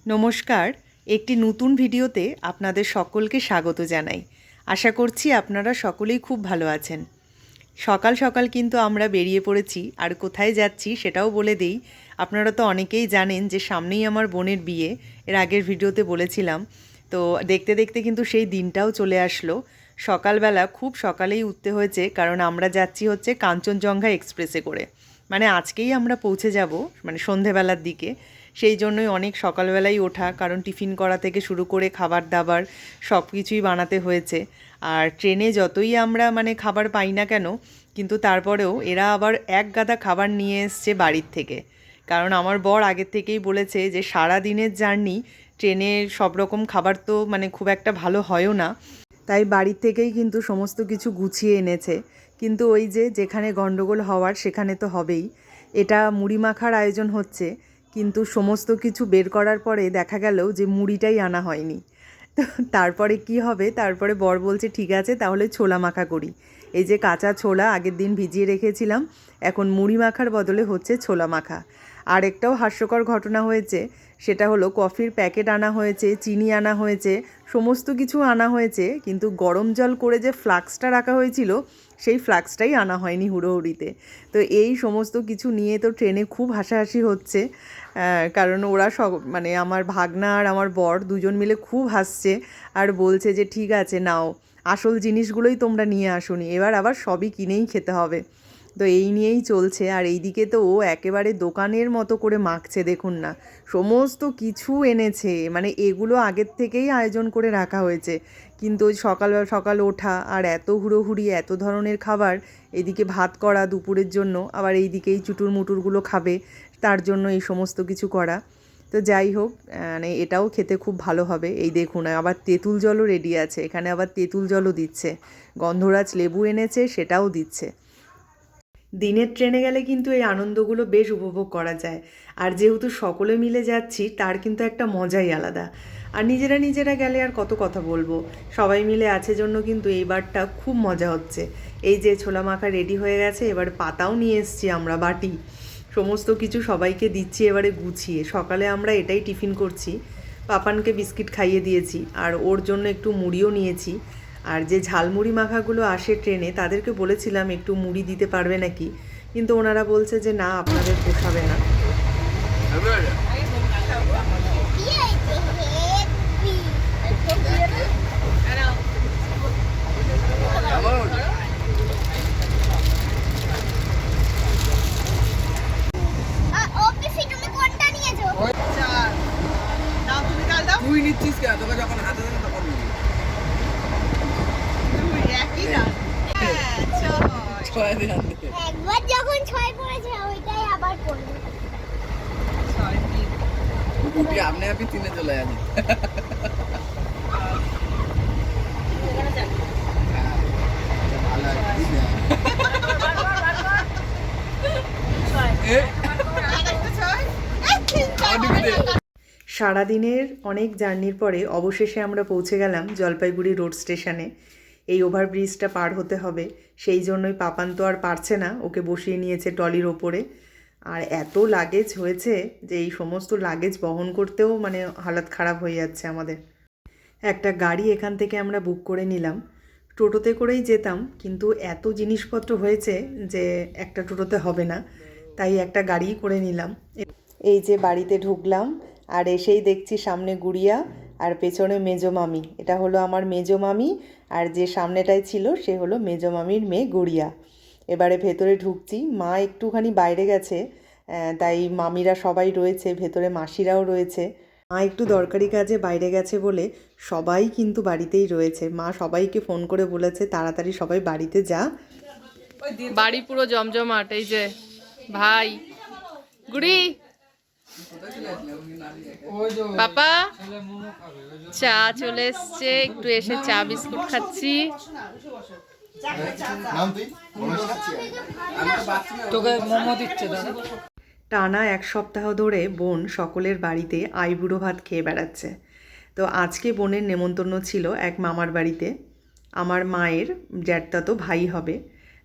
নমস্কার, একটি নতুন ভিডিওতে আপনাদের সকলকে স্বাগত জানাই। আশা করছি আপনারা সকলেই খুব ভালো আছেন। সকাল সকাল কিন্তু আমরা বেরিয়ে পড়েছি, আর কোথায় যাচ্ছি সেটাও বলে দেই। আপনারা তো অনেকেই জানেন যে সামনেই আমার বোনের বিয়ে, এর আগের ভিডিওতে বলেছিলাম। তো দেখতে দেখতে কিন্তু সেই দিনটাও চলে আসলো। সকালবেলা খুব সকালেই উঠতে হয়েছে, কারণ আমরা যাচ্ছি হচ্ছে কাঞ্চনজঙ্ঘা এক্সপ্রেসে করে। মানে আজকেই আমরা পৌঁছে যাব, মানে সন্ধেবেলার দিকে। সেই জন্যই অনেক সকালবেলাই ওঠা, কারণ টিফিন করা থেকে শুরু করে খাবার দাবার সব কিছুই বানাতে হয়েছে। আর ট্রেনে যতই আমরা মানে খাবার পাই না কেন, কিন্তু তারপরেও এরা আবার এক গাদা খাবার নিয়ে এসছে বাড়ির থেকে। কারণ আমার বর আগের থেকেই বলেছে যে সারা দিনের জার্নি ট্রেনে সব রকম খাবার তো মানে খুব একটা ভালো হয়ও না, তাই বাড়ির থেকেই কিন্তু সমস্ত কিছু গুছিয়ে এনেছে। কিন্তু ওই যে যেখানে গণ্ডগোল হওয়ার সেখানে তো হবেই। এটা মুড়ি মাখার আয়োজন হচ্ছে, কিন্তু সমস্ত কিছু বের করার পরে দেখা গেল যে মুড়িটাই আনা হয়নি। তো তারপরে কি হবে, তারপরে বর বলছে ঠিক আছে তাহলে ছোলা মাখা করি। এই যে কাঁচা ছোলা আগের দিন ভিজিয়ে রেখেছিলাম, এখন মুড়ি মাখার বদলে হচ্ছে ছোলা মাখা। আর একটাও হাস্যকর ঘটনা হয়েছে, সেটা হলো কফির প্যাকেট আনা হয়েছে, চিনি আনা হয়েছে, সমস্ত কিছু আনা হয়েছে, কিন্তু গরম জল করে যে ফ্লাক্সটা রাখা হয়েছিল সেই ফ্লাক্সটাই আনা হয়নি হুড়োহুড়িতে। তো এই সমস্ত কিছু নিয়ে তো ট্রেনে খুব হাসাহাসি হচ্ছে, কারণ ওরা সব মানে আমার ভাগনা আর আমার বর দুজন মিলে খুব হাসছে আর বলছে যে ঠিক আছে নাও, আসল জিনিসগুলোই তোমরা নিয়ে আসোনি, এবার আবার সবই কিনেই খেতে হবে। তো এই নিয়েই চলছে। আর এইদিকে তো ও একেবারে দোকানের মতো করে মাখছে, দেখুন না, সমস্ত কিছু এনেছে, মানে এগুলো আগের থেকেই আয়োজন করে রাখা হয়েছে। কিন্তু ওই সকাল সকাল ওঠা আর এত হুড়োহুড়ি, এত ধরনের খাবার, এদিকে ভাত করা দুপুরের জন্য, আবার এইদিকেই চুটুর মুটুরগুলো খাবে, তার জন্য এই সমস্ত কিছু করা। তো যাই হোক, মানে এটাও খেতে খুব ভালো হবে। এই দেখুন আবার তেঁতুল জলও রেডি আছে, এখানে আবার তেঁতুল জলও দিচ্ছে, গন্ধরাজ লেবু এনেছে সেটাও দিচ্ছে। দিনের ট্রেনে গেলে কিন্তু এই আনন্দগুলো বেশ উপভোগ করা যায়। আর যেহেতু সকলে মিলে যাচ্ছি তার কিন্তু একটা মজাই আলাদা। আর নিজেরা নিজেরা গেলে আর কত কথা বলবো, সবাই মিলে আছে জন্য কিন্তু এইবারটা খুব মজা হচ্ছে। এই যে ছোলা মাখা রেডি হয়ে গেছে, এবার পাতাও নিয়ে এসছি আমরা, বাটি, সমস্ত কিছু সবাইকে দিচ্ছি এবারে গুছিয়ে। সকালে আমরা এটাই টিফিন করছি, পাপানকে বিস্কিট খাইয়ে দিয়েছি আর ওর জন্য একটু মুড়িও নিয়েছি। আর যে ঝালমুড়ি মাখাগুলো আসে ট্রেনে, তাদেরকে বলেছিলাম একটু মুড়ি দিতে পারবে নাকি, কিন্তু ওনারা বলছে যে না, আপনাদের পোষাবে না। তুই নিচ্ছিস কেন? তোকে যখন হাতে দেবে তখন নিবি। ছয় দিয়ে আনতে। একবার যখন 6 পড়েছে ওইটাই আবার পড়বে। গুটি আপনি আপনি তিনে চলে যাবে। সারাদিনের অনেক জার্নির পরে অবশেষে আমরা পৌঁছে গেলাম জলপাইগুড়ি রোড স্টেশনে। এই ওভারব্রিজটা পার হতে হবে, সেই জন্যই পাপান তো আর পারছে না, ওকে বসিয়ে নিয়েছে ট্রলির ওপরে। আর এত লাগেজ হয়েছে যে এই সমস্ত লাগেজ বহন করতেও মানে হালাত খারাপ হয়ে যাচ্ছে আমাদের। একটা গাড়ি এখান থেকে আমরা বুক করে নিলাম, টোটোতে করেই যেতাম, কিন্তু এত জিনিসপত্র হয়েছে যে একটা টোটোতে হবে না, তাই একটা গাড়িই করে নিলাম। এই যে বাড়িতে ঢুকলাম, আর এসেই দেখছি সামনে গুড়িয়া আর পেছনে মেজো মামি। এটা হলো আমার মেজো মামি, আর যে সামনেটায় ছিল সে হলো মেজো মামির মেয়ে গুড়িয়া। এবারে ভেতরে ঢুকছি, মা একটুখানি বাইরে গেছে, তাই মামিরা সবাই রয়েছে ভেতরে, মাসিরাও রয়েছে। মা একটু দরকারি কাজে বাইরে গেছে বলে সবাই কিন্তু বাড়িতেই রয়েছে। মা সবাইকে ফোন করে বলেছে তাড়াতাড়ি সবাই বাড়িতে যা। বাড়ি পুরো জমজমাট। এই যে ভাই গুড়ি, পাপা চা চলে এসছে, একটু এসে চা বিস্কুট খাচ্ছি। টানা 1 সপ্তাহ ধরে বোন সকলের বাড়িতে আইবুড়ো ভাত খেয়ে বেড়াচ্ছে। তো আজকে বোনের নেমন্তন্ন ছিল এক মামার বাড়িতে, আমার মায়ের জ্যাঠতাতো ভাই হবে।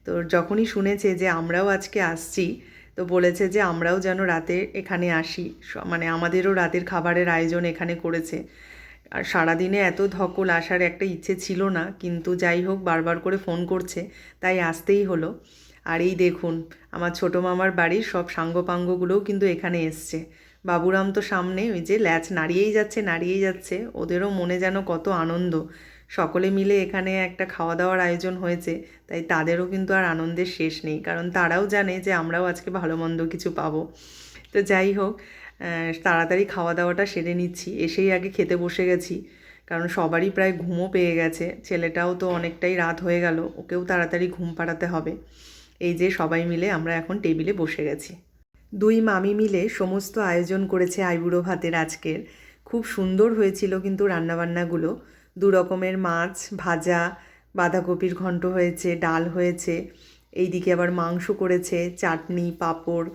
তো যখনই শুনেছে যে আমরাও আজকে আসছি, তো বলেছে যে আমরাও যেন রাতে এখানে আসি, মানে আমাদেরও রাতের খাবারের আয়োজন এখানে করেছে। আর সারাদিনে এত ধকল, আসার একটা ইচ্ছে ছিল না, কিন্তু যাই হোক বারবার করে ফোন করছে তাই আসতেই হলো। আর এই দেখুন আমার ছোটো মামার বাড়ির সব সাঙ্গপাঙ্গগুলোও কিন্তু এখানে এসছে। বাবুরাম তো সামনে ওই যে ল্যাচ নাড়িয়েই যাচ্ছে, ওদেরও মনে যেন কত আনন্দ। সকলে মিলে এখানে একটা খাওয়া দাওয়ার আয়োজন হয়েছে, তাই তাদেরও কিন্তু আর আনন্দের শেষ নেই, কারণ তারাও জানে যে আমরাও আজকে ভালো মন্দ কিছু পাবো। তো যাই হোক তাড়াতাড়ি খাওয়া দাওয়াটা সেরে নিচ্ছি, এসেই আগে খেতে বসে গেছি, কারণ সবারই প্রায় ঘুমও পেয়ে গেছে। ছেলেটাও তো অনেকটাই রাত হয়ে গেল, ওকেও তাড়াতাড়ি ঘুম পাড়াতে হবে। এই যে সবাই মিলে আমরা এখন টেবিলে বসে গেছি। দুই মামি মিলে সমস্ত আয়োজন করেছে আইবুড়ো ভাতের আজকের। খুব সুন্দর হয়েছিল কিন্তু রান্নাবান্নাগুলো। 2 রকমের মাছ ভাজা, বাঁধাকপির ঘন্ট হয়েছে, ডাল হয়েছে, এইদিকে আবার মাংস করেছে, চাটনি, পাঁপড়,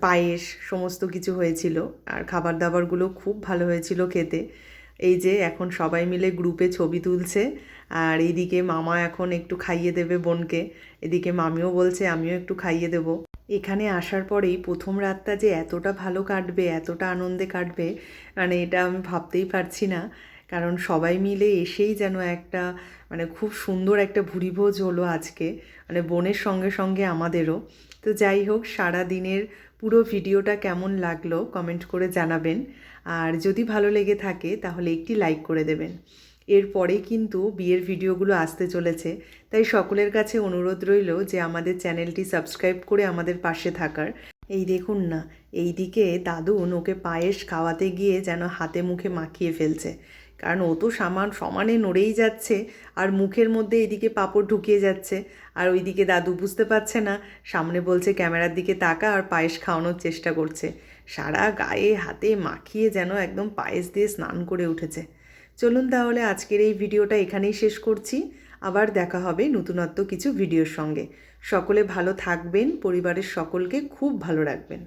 পায়েস, সমস্ত কিছু হয়েছিল। আর খাবার দাবারগুলো খুব ভালো হয়েছিল খেতে। এই যে এখন সবাই মিলে গ্রুপে ছবি তুলছে, আর এইদিকে মামা এখন একটু খাইয়ে দেবে বোনকে, এদিকে মামিও বলছে আমিও একটু খাইয়ে দেবো। এখানে আসার পরেই প্রথম রাতটা যে এতটা ভালো কাটবে, এতটা আনন্দে কাটবে, মানে এটা আমি ভাবতেই পারছি না। কারণ সবাই মিলে এসেই যেন একটা মানে খুব সুন্দর একটা ভুরিভোজ হলো আজকে, মানে বোনের সঙ্গে সঙ্গে আমাদেরও। তো যাই হোক সারা দিনের পুরো ভিডিওটা কেমন লাগলো কমেন্ট করে জানাবেন, আর যদি ভালো লেগে থাকে তাহলে একটি লাইক করে দেবেন। এরপরে কিন্তু বিয়ের ভিডিওগুলো আসতে চলেছে, তাই সকলের কাছে অনুরোধ রইল যে আমাদের চ্যানেলটি সাবস্ক্রাইব করে আমাদের পাশে থাকার। এই দেখুন না, এইদিকে দাদুন ওকে পায়েস খাওয়াতে গিয়ে যেন হাতে মুখে মাখিয়ে ফেলছে, কারণ ও তো সমানে নড়েই যাচ্ছে আর মুখের মধ্যে এইদিকে পাঁপড় ঢুকিয়ে যাচ্ছে, আর ওইদিকে দাদু বুঝতে পারছে না, সামনে বলছে ক্যামেরার দিকে তাকা, আর পায়েস খাওয়ানোর চেষ্টা করছে। সারা গায়ে হাতে মাখিয়ে যেন একদম পায়েস দিয়ে স্নান করে উঠেছে। চলুন তাহলে আজকের এই ভিডিওটা এখানেই শেষ করছি। আবার দেখা হবে নতুনত্ব কিছু ভিডিওর সঙ্গে। সকলে ভালো থাকবেন, পরিবারের সকলকে খুব ভালো রাখবেন।